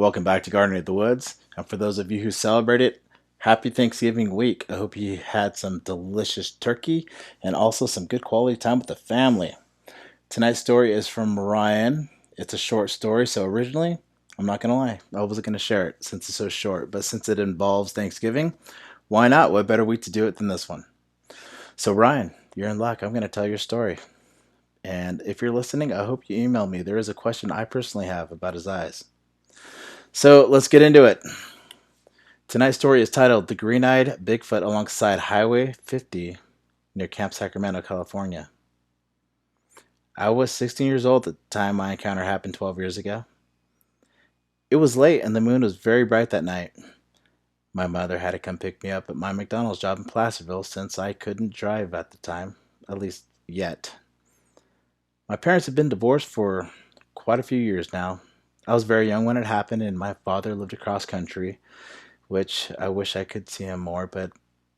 Welcome back to Gardening of the Woods. And for those of you who celebrate it, happy Thanksgiving week. I hope you had some delicious turkey and also some good quality time with the family. Tonight's story is from Ryan. It's a short story, so originally, I'm not going to lie, I wasn't going to share it since it's so short. But since it involves Thanksgiving, why not? What better week to do it than this one? So, Ryan, you're in luck. I'm going to tell your story. And if you're listening, I hope you email me. There is a question I personally have about his eyes. So let's get into it. Tonight's story is titled The Green-Eyed Bigfoot Alongside Highway 50 near Camp Sacramento, California. I was 16 years old at the time my encounter happened 12 years ago. It was late and the moon was very bright that night. My mother had to come pick me up at my McDonald's job in Placerville since I couldn't drive at the time, at least yet. My parents had been divorced for quite a few years now. I was very young when it happened and my father lived across country, which I wish I could see him more, but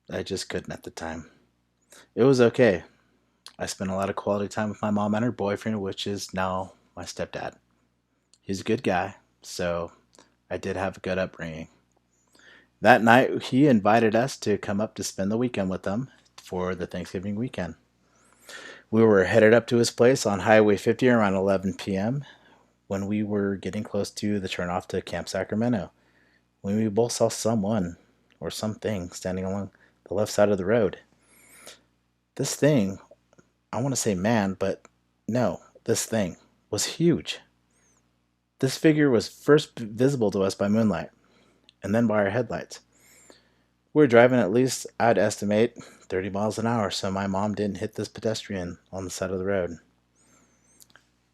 I just couldn't at the time. It was okay. I spent a lot of quality time with my mom and her boyfriend, which is now my stepdad. He's a good guy, so I did have a good upbringing. That night, he invited us to come up to spend the weekend with them for the Thanksgiving weekend. We were headed up to his place on Highway 50 around 11 p.m. when we were getting close to the turnoff to Camp Sacramento, when we both saw someone or something standing along the left side of the road. This thing, I want to say man, but no, this thing was huge. This figure was first visible to us by moonlight, and then by our headlights. We were driving at least, I'd estimate, 30 miles an hour, so my mom didn't hit this pedestrian on the side of the road.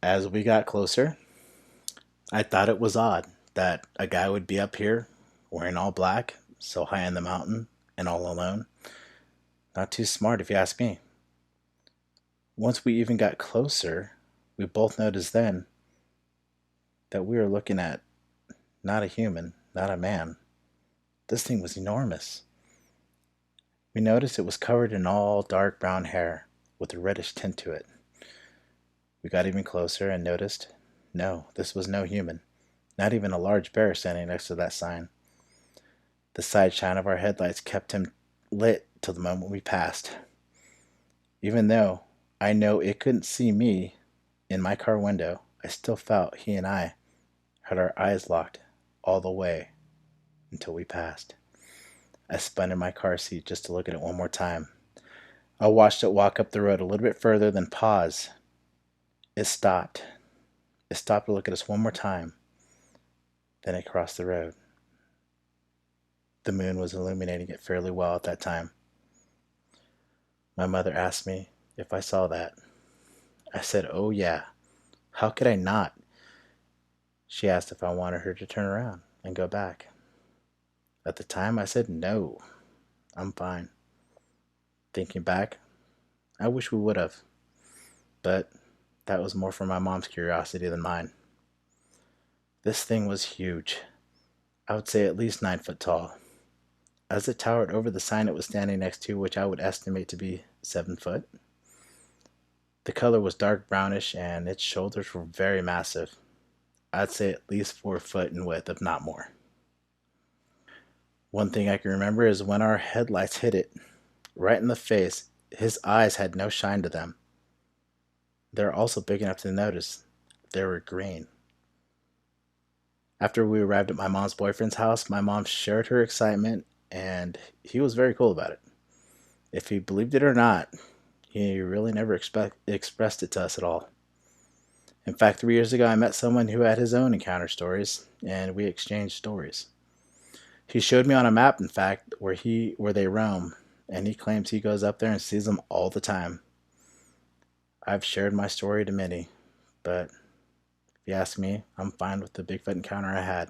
As we got closer, I thought it was odd that a guy would be up here wearing all black, so high in the mountain, and all alone. Not too smart if you ask me. Once we even got closer, we both noticed then that we were looking at not a human, not a man. This thing was enormous. We noticed it was covered in all dark brown hair with a reddish tint to it. We got even closer and noticed, no, this was no human, not even a large bear standing next to that sign. The side shine of our headlights kept him lit till the moment we passed. Even though I know it couldn't see me in my car window, I still felt he and I had our eyes locked all the way until we passed. I spun in my car seat just to look at it one more time. I watched it walk up the road a little bit further, then pause. It stopped. It stopped to look at us one more time. Then it crossed the road. The moon was illuminating it fairly well at that time. My mother asked me if I saw that. I said, oh yeah. How could I not? She asked if I wanted her to turn around and go back. At the time, I said no. I'm fine. Thinking back, I wish we would have. But that was more for my mom's curiosity than mine. This thing was huge. I would say at least 9 foot tall. As it towered over the sign it was standing next to, which I would estimate to be 7 foot. The color was dark brownish and its shoulders were very massive. I'd say at least 4 foot in width, if not more. One thing I can remember is when our headlights hit it, right in the face, his eyes had no shine to them. They were also big enough to notice they were green. After we arrived at my mom's boyfriend's house, my mom shared her excitement and he was very cool about it. If he believed it or not, he really never expressed it to us at all. In fact, 3 years ago, I met someone who had his own encounter stories, and we exchanged stories. He showed me on a map, in fact, where they roam, and he claims he goes up there and sees them all the time. I've shared my story to many, but if you ask me, I'm fine with the Bigfoot encounter I had.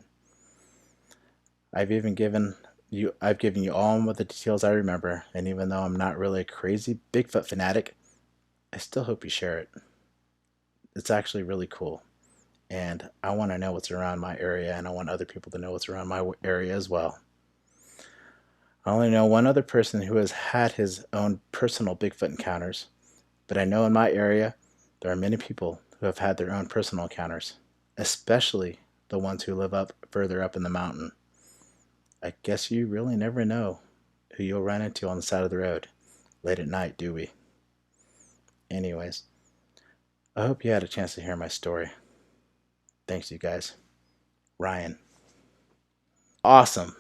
I've given you all of the details I remember, and even though I'm not really a crazy Bigfoot fanatic, I still hope you share it. It's actually really cool, and I want to know what's around my area, and I want other people to know what's around my area as well. I only know one other person who has had his own personal Bigfoot encounters, but I know in my area there are many people who have had their own personal encounters, especially the ones who live up further up in the mountain. I guess you really never know who you'll run into on the side of the road late at night, do we? Anyways, I hope you had a chance to hear my story. Thanks, you guys. Ryan. Awesome.